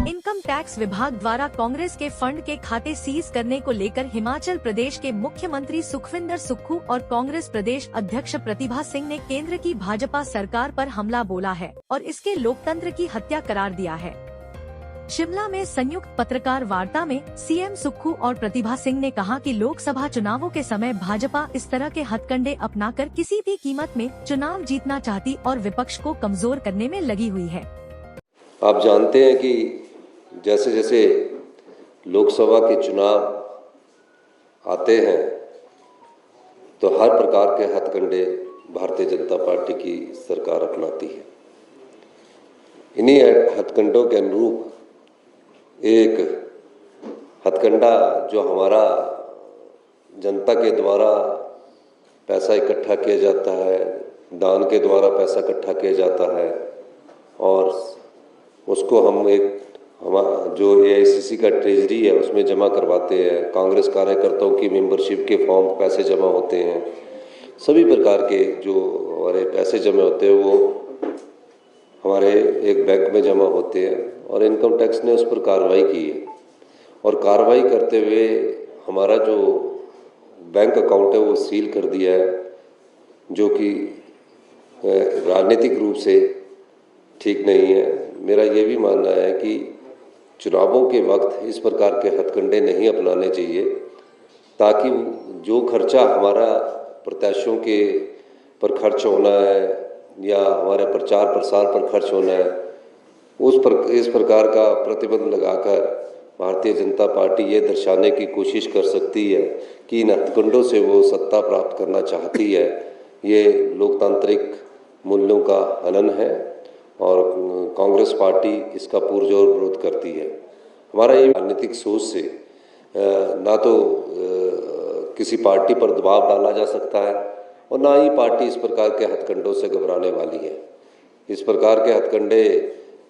Income tax विभाग द्वारा कांग्रेस के फंड के खाते सीज करने को लेकर हिमाचल प्रदेश के मुख्यमंत्री सुखविंदर सुक्खू और कांग्रेस प्रदेश अध्यक्ष प्रतिभा सिंह ने केंद्र की भाजपा सरकार पर हमला बोला है और इसके लोकतंत्र की हत्या करार दिया है। शिमला में संयुक्त पत्रकार वार्ता में सीएम सुक्खू और प्रतिभा सिंह ने कहा कि लोकसभा चुनावों के समय भाजपा इस तरह के हथकंडे अपनाकर किसी भी कीमत में चुनाव जीतना चाहती और विपक्ष को कमजोर करने में लगी हुई है। आप जानते हैं कि जैसे जैसे लोकसभा के चुनाव आते हैं तो हर प्रकार के हथकंडे भारतीय जनता पार्टी की सरकार अपनाती है। इन्हीं हथकंडों के अनुरूप एक हथकंडा जो हमारा जनता के द्वारा पैसा इकट्ठा किया जाता है, दान के द्वारा पैसा इकट्ठा किया जाता है और उसको हम जो एआईसीसी का ट्रेजरी है उसमें जमा करवाते हैं। कांग्रेस कार्यकर्ताओं की मेंबरशिप के फॉर्म पैसे जमा होते हैं। सभी प्रकार के जो हमारे पैसे जमा होते हैं वो हमारे एक बैंक में जमा होते हैं और इनकम टैक्स ने उस पर कार्रवाई की है और कार्रवाई करते हुए हमारा जो बैंक अकाउंट है वो सील कर दिया है, जो कि राजनीतिक रूप से ठीक नहीं है। मेरा ये भी मानना है कि चुनावों के वक्त इस प्रकार के हथकंडे नहीं अपनाने चाहिए, ताकि जो खर्चा हमारा प्रत्याशियों के पर खर्च होना है या हमारे प्रचार प्रसार पर खर्च होना है इस प्रकार का प्रतिबंध लगाकर भारतीय जनता पार्टी ये दर्शाने की कोशिश कर सकती है कि इन हथकंडों से वो सत्ता प्राप्त करना चाहती है। ये लोकतांत्रिक मूल्यों का हनन है और कांग्रेस पार्टी इसका पुरजोर विरोध करती है। हमारा ये राजनीतिक सोच से ना तो किसी पार्टी पर दबाव डाला जा सकता है और ना ही पार्टी इस प्रकार के हथकंडों से घबराने वाली है। इस प्रकार के हथकंडे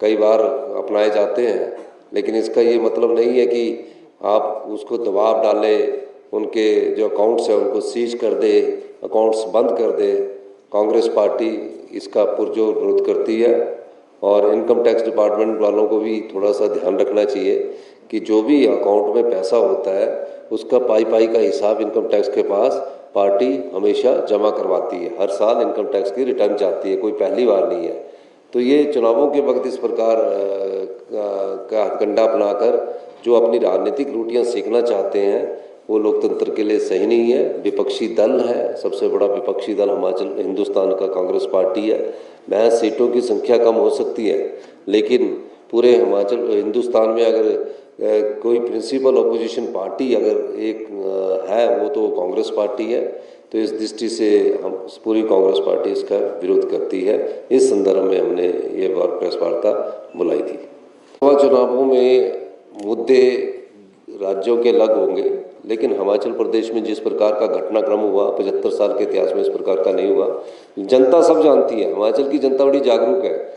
कई बार अपनाए जाते हैं, लेकिन इसका ये मतलब नहीं है कि आप उसको दबाव डालें, उनके जो अकाउंट्स हैं उनको सीज कर दे, अकाउंट्स बंद कर दे। कांग्रेस पार्टी इसका पुरजोर विरोध करती है और इनकम टैक्स डिपार्टमेंट वालों को भी थोड़ा सा ध्यान रखना चाहिए कि जो भी अकाउंट में पैसा होता है उसका पाई का हिसाब इनकम टैक्स के पास पार्टी हमेशा जमा करवाती है। हर साल इनकम टैक्स की रिटर्न जाती है, कोई पहली बार नहीं है। तो ये चुनावों के वक्त इस प्रकार का हथकंडा अपनाकर जो अपनी राजनीतिक रोटियां सेकना चाहते हैं वो लोकतंत्र के लिए सही नहीं है। विपक्षी दल है, सबसे बड़ा विपक्षी दल हिंदुस्तान का कांग्रेस पार्टी है। महज सीटों की संख्या कम हो सकती है, लेकिन पूरे हिंदुस्तान में अगर कोई प्रिंसिपल अपोजिशन पार्टी अगर एक है वो तो कांग्रेस पार्टी है। तो इस दृष्टि से हम पूरी कांग्रेस पार्टी इसका विरोध करती है। इस संदर्भ में हमने ये प्रेस वार्ता बुलाई थी। लोकसभा चुनावों में मुद्दे राज्यों के अलग होंगे, लेकिन हिमाचल प्रदेश में जिस प्रकार का घटनाक्रम हुआ 75 साल के इतिहास में इस प्रकार का नहीं हुआ। जनता सब जानती है, हिमाचल की जनता बड़ी जागरूक है,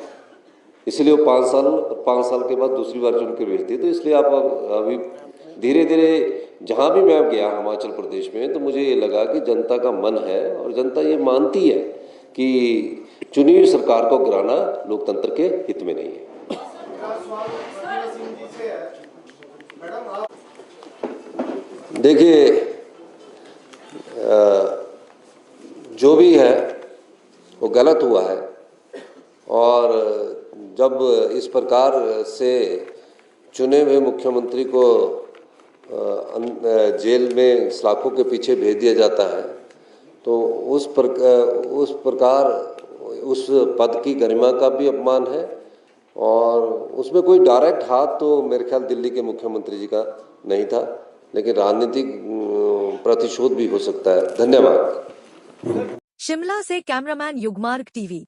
इसलिए वो 5 साल के बाद दूसरी बार चुन के भेजती है। तो इसलिए आप अभी धीरे धीरे जहाँ भी मैं गया हिमाचल प्रदेश में तो मुझे ये लगा कि जनता का मन है और जनता ये मानती है कि चुनी हुई सरकार को गिराना लोकतंत्र के हित में नहीं है। देखिए, जो भी है वो गलत हुआ है और जब इस प्रकार से चुने हुए मुख्यमंत्री को जेल में सलाखों के पीछे भेज दिया जाता है तो उस प्रकार उस पद की गरिमा का भी अपमान है और उसमें कोई डायरेक्ट हाथ तो मेरे ख्याल दिल्ली के मुख्यमंत्री जी का नहीं था, लेकिन राजनीतिक प्रतिशोध भी हो सकता है। धन्यवाद। शिमला से कैमरामैन युगमार्ग टीवी।